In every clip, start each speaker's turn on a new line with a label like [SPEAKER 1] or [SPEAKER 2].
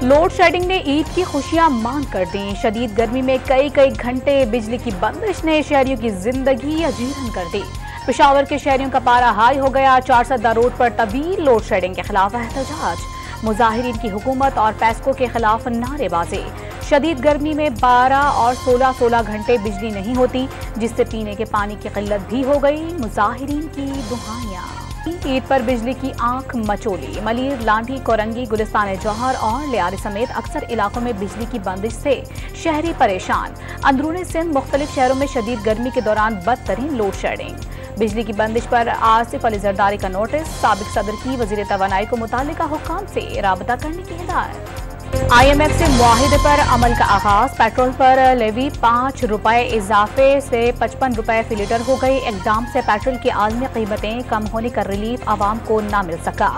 [SPEAKER 1] Load shedding ने ईद की खुशियां मान कर दी। शदीद गर्मी में कई घंटे बिजली की बंदिश ने शहरियों की जिंदगी अजीरन कर दी। पेशावर के शहरियों का पारा हाई हो गया। 4 रोड पर तवील लोड शेडिंग के खिलाफ एहतजाज, मुजाहिरीन की हुकूमत और पैस्को के खिलाफ नारेबाजी। शदीद गर्मी में 12 और 16 घंटे बिजली नहीं होती, जिससे पीने के पानी की किल्लत भी हो गई। मुजाहिरीन की दुहाइयां। ईद पर बिजली की आंख मचोली। मलीर, लांठी, कोरंगी, गुलिस्तान जौहर और लियारी समेत अक्सर इलाकों में बिजली की बंदिश से शहरी परेशान। अंदरूनी सिंध मुख्तलिफ शहरों में शदीद गर्मी के दौरान बदतरीन लोड शेडिंग। बिजली की बंदिश पर आसिफ अली जरदारी का नोटिस। साबिक सदर की वजीर तवानाई को मुतालिका हुक्काम से राबता करने की हिदायत। IMF से मुआहिदे पर अमल का आगाज। पेट्रोल पर लेवी 5 रुपए इजाफे से 55 रुपए फी लीटर हो गई। इकदाम से पेट्रोल की आलमी कीमतें कम होने का रिलीफ आवाम को न मिल सका।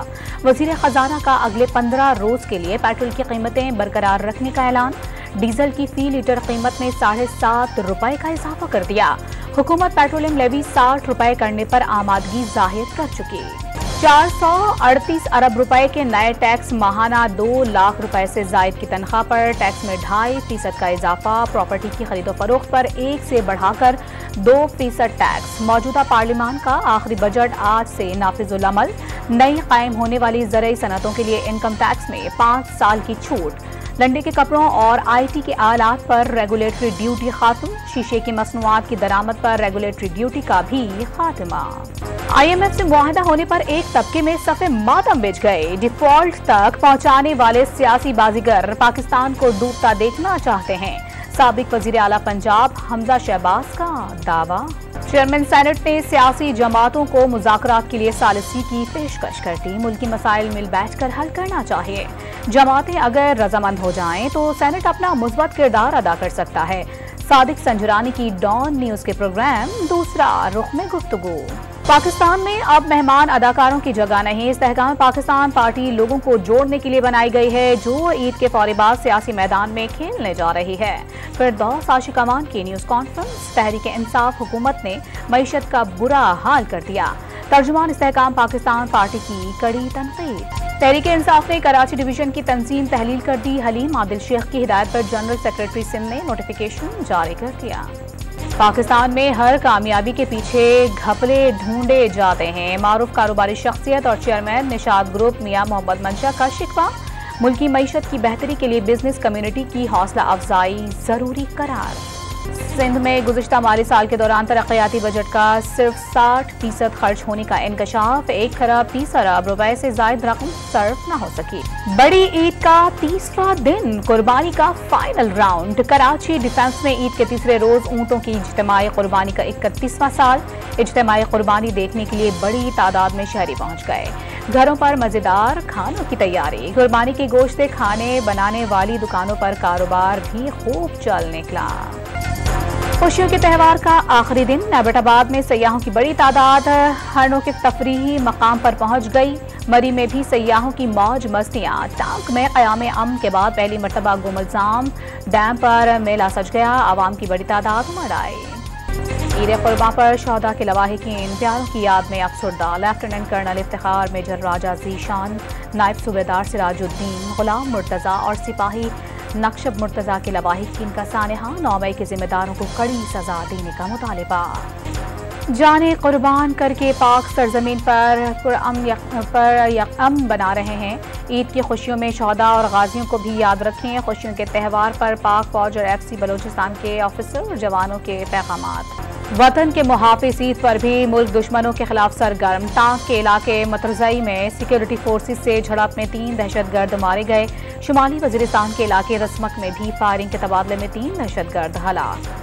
[SPEAKER 1] वजीर खजाना का अगले 15 रोज के लिए पेट्रोल की कीमतें बरकरार रखने का ऐलान। डीजल की फी लीटर कीमत में 7.5 रुपए का इजाफा कर दिया। हुकूमत पेट्रोलियम लेवी 60 रुपए करने पर आमादगी जाहिर कर चुकी। 438 अरब रुपए के नए टैक्स। माहाना 2 लाख रुपए से जायद की तनख्वाह पर टैक्स में 2.5% का इजाफा। प्रॉपर्टी की खरीदो फरोख्त पर 1 से बढ़ाकर 2% टैक्स। मौजूदा पार्लियामान का आखिरी बजट आज से नाफिजुल अमल। नई कायम होने वाली ज़रई सनतों के लिए इनकम टैक्स में 5 साल की छूट। लंडे के कपड़ों और IT के आलात पर रेगुलेटरी ड्यूटी खात्म। शीशे की मसनूआत की दरामद पर रेगुलेटरी ड्यूटी का भी खात्मा। IMF से मुआहदा होने पर एक तबके में सफ़े मातम बिछ गए। डिफॉल्ट तक पहुंचाने वाले सियासी बाजीगर पाकिस्तान को डूबता देखना चाहते हैं। साबिक वजीर आला पंजाब हमजा शहबाज का दावा। चेयरमैन सेनेट ने सियासी जमातों को मुज़ाकरात के लिए सालिसी की पेशकश कर दी। मुल्की मसाइल मिल बैठकर हल करना चाहिए। जमातें अगर रजामंद हो जाएं तो सेनेट अपना मुस्बत किरदार अदा कर सकता है। सादिक संजरानी की डॉन न्यूज के प्रोग्राम दूसरा रुख में गुफ्तगू। पाकिस्तान में अब मेहमान अदाकारों की जगह नहीं। इस्तेहकाम पाकिस्तान पार्टी लोगों को जोड़ने के लिए बनाई गई है, जो ईद के फौरी बाद सियासी मैदान में खेलने जा रही है। फिरदौस आशिक अमान की न्यूज कॉन्फ्रेंस। तहरीक इंसाफ हुकूमत ने मईशत का बुरा हाल कर दिया। तर्जुमान इस्तेहकाम पाकिस्तान पार्टी की कड़ी तनकीद। तहरीक इंसाफ ने कराची डिवीजन की तंजीम तहलील कर दी। हलीम आदिल शेख की हिदायत पर जनरल सेक्रेटरी सिंध ने नोटिफिकेशन जारी कर दिया। पाकिस्तान में हर कामयाबी के पीछे घपले ढूंढे जाते हैं। मारूफ कारोबारी शख्सियत और चेयरमैन निशाद ग्रुप मियां मोहम्मद मंशा का शिकवा। मुल्की मईशत की बेहतरी के लिए बिजनेस कम्युनिटी की हौसला अफजाई जरूरी करार। सिंध में गुज़िश्ता माली साल के दौरान तरक्याती बजट का सिर्फ 60% खर्च होने का इंकशाफ। 1 अरब रुपए से जायद रकम सर्फ न हो सकी। बड़ी ईद का तीसरा दिन, कुर्बानी का फाइनल राउंड। कराची डिफेंस में ईद के तीसरे रोज ऊंटों की इज्तिमाई कुर्बानी का 31वां साल। इज्तिमाई कुर्बानी देखने के लिए बड़ी तादाद में शहरी पहुंच गए। घरों पर मजेदार खानों की तैयारी। कुर्बानी के गोश्त खाने बनाने वाली दुकानों पर कारोबार भी खूब चल निकला। खुशियों के त्यौहार का आखिरी दिन। एबटाबाद में सयाहों की बड़ी तादाद हरनों के तफरीही मकाम पर पहुंच गई। मरी में भी सयाहों की मौज मस्तियां। टांग में क़याम अमन के बाद पहली मरतबा गुमलजाम डैम पर मेला सज गया। आवाम की बड़ी तादाद उमड़ आई। ईद कुर्बान पर शहदा के लवाहिकीन प्यारों की याद में अफसरदा। लेफ्टिनेंट कर्नल इफ्तिखार, मेजर राजा जीशान, नायब सूबेदार सिराजुद्दीन, गुलाम मुर्तज़ा और सिपाही नक्शब मुर्तज़ा के लवाहिकीन का सानहा। 9 मई के जिम्मेदारों को कड़ी सजा देने का मुतालिबा। जाने कुर्बान करके पाक सरजमीन पर यकअम बना रहे हैं। ईद की खुशियों में शहदा और गाजियों को भी याद रखें। खुशियों के त्यौहार पर पाक फौज और FC बलोचिस्तान के ऑफिसर और जवानों के पैगामात। वतन के मुहाफिज ईद पर भी मुल्क दुश्मनों के खिलाफ सरगर्म। टांग के इलाके मतरजई में सिक्योरिटी फोर्सेस से झड़प में 3 दहशतगर्द मारे गए। शुमाली वजीरिस्तान के इलाके रस्मक में भी फायरिंग के तबादले में 3 दहशतगर्द हलाक।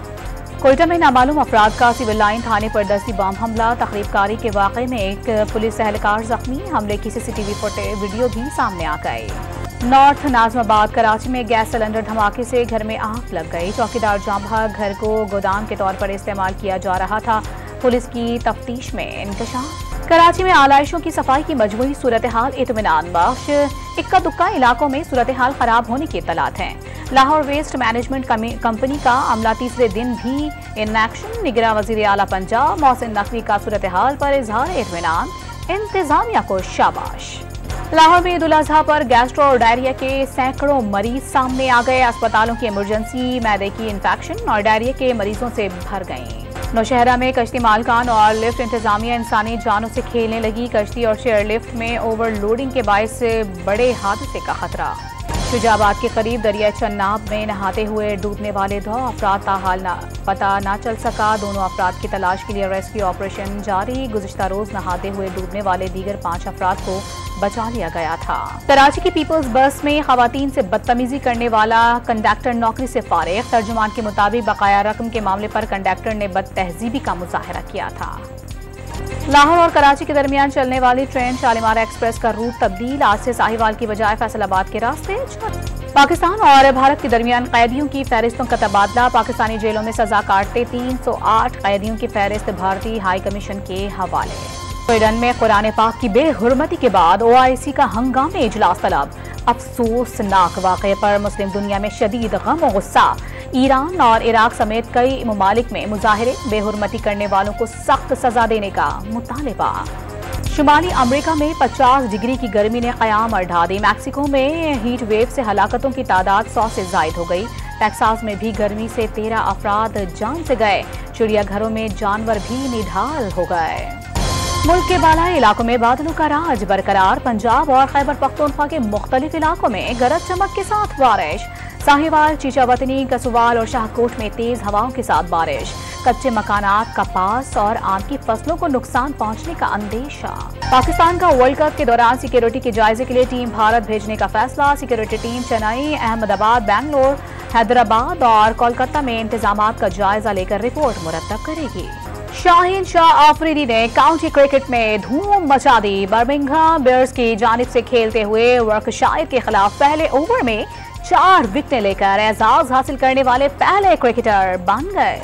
[SPEAKER 1] कोयटा में नामालूम अफराद का सिविल लाइन थाने पर दस्ती बम हमला। तकरीबकारी के वाक़े में एक पुलिस एहलकार जख्मी। हमले की CCTV फुटेज वीडियो भी सामने आ गए। नॉर्थ नाजमाबाद कराची में गैस सिलेंडर धमाके से घर में आग लग गई। चौकीदार जांभा घर को गोदाम के तौर पर इस्तेमाल किया जा रहा था। पुलिस की तफ्तीश में इंकशाफ। कराची में आलाइशों की सफाई की मजमूई सूरत हाल इत्मीनान बख्श। इक्का दुक्का इलाकों में सूरत हाल खराब होने की इत्तलात हैं। लाहौर वेस्ट मैनेजमेंट कंपनी का अमला तीसरे दिन भी इन एक्शन। निगरान वजीर आला पंजाब मोहसिन नकवी का सूरत हाल पर इजहार इत्मीनान। इंतजामिया को शाबाश। लाहौर में ईद उल अजहा पर गैस्ट्रो और डायरिया के सैकड़ों मरीज सामने आ गए। अस्पतालों की इमरजेंसी मैदे की इन्फेक्शन और डायरिया के मरीजों से भर गईं। नौशहरा में कश्ती मालकान और लिफ्ट इंतजामिया इंसानी जानों से खेलने लगी। कश्ती और शेयर लिफ्ट में ओवरलोडिंग के बायस बड़े हादसे का खतरा। शुजाबाद के करीब दरिया चन्नाब में नहाते हुए डूबने वाले 2 अफराद ताहाल पता न चल सका। दोनों अफराद की तलाश के लिए रेस्क्यू ऑपरेशन जारी। गुज़िश्ता रोज नहाते हुए डूबने वाले दीगर 5 अफराद को बचा लिया गया था। कराची की पीपल्स बस में खवातीन से बदतमीजी करने वाला कंडक्टर नौकरी से फारिग। तर्जुमान के मुताबिक बकाया रकम के मामले पर कंडक्टर ने बदतहजीबी का मुजाहरा किया था। लाहौर और कराची के दरमियान चलने वाली ट्रेन शालीमार एक्सप्रेस का रूट तब्दील। आज से साहिवाल की बजाय फैसलाबाद के रास्ते। पाकिस्तान और भारत के दरमियान कैदियों की फहरिस्तों का तबादला। पाकिस्तानी जेलों में सजा काटते 308 कैदियों की फहरिस्त भारतीय हाई कमीशन के हवाले। स्वीडन में कुरान पाक की बेहुरमती के बाद OIC का हंगामे इजलास तलब। अफसोसनाक वाक़े पर मुस्लिम दुनिया में शदीद गम और गुस्सा। ईरान और इराक समेत कई ममालिक में मुजाहिरे। बेहुरमती करने वालों को सख्त सजा देने का मुतालिबा। शुमाली अमेरिका में 50 डिग्री की गर्मी ने क़याम ढा दी। मैक्सिको में हीट वेव से हलाकतों की तादाद 100 से जायद हो गई। टेक्सास में भी गर्मी से 13 अफराद जान से गए। चिड़ियाघरों में जानवर भी निढाल हो गए। मुल्क के बालाई इलाकों में बादलों का राज बरकरार। पंजाब और खैबर पख्तूनख्वा के मुख्तलिफ इलाकों में गरज चमक के साथ बारिश। साहिवाल, चीचावतनी, कसुवाल और शाहकोट में तेज हवाओं के साथ बारिश। कच्चे मकानात, कपास और आम की फसलों को नुकसान पहुंचने का अंदेशा। पाकिस्तान का वर्ल्ड कप के दौरान सिक्योरिटी के जायजे के लिए टीम भारत भेजने का फैसला। सिक्योरिटी टीम चेन्नई, अहमदाबाद, बेंगलोर, हैदराबाद और कोलकाता में इंतजामात का जायजा लेकर रिपोर्ट मुरतब करेगी। शाहीन शाह आफरीदी ने काउंटी क्रिकेट में धूम मचा दी। बर्मिंघम बीयर्स की जानिब से खेलते हुए वर्कशायर के खिलाफ पहले ओवर में 4 विकेटें लेकर एजाज हासिल करने वाले पहले क्रिकेटर बन गए।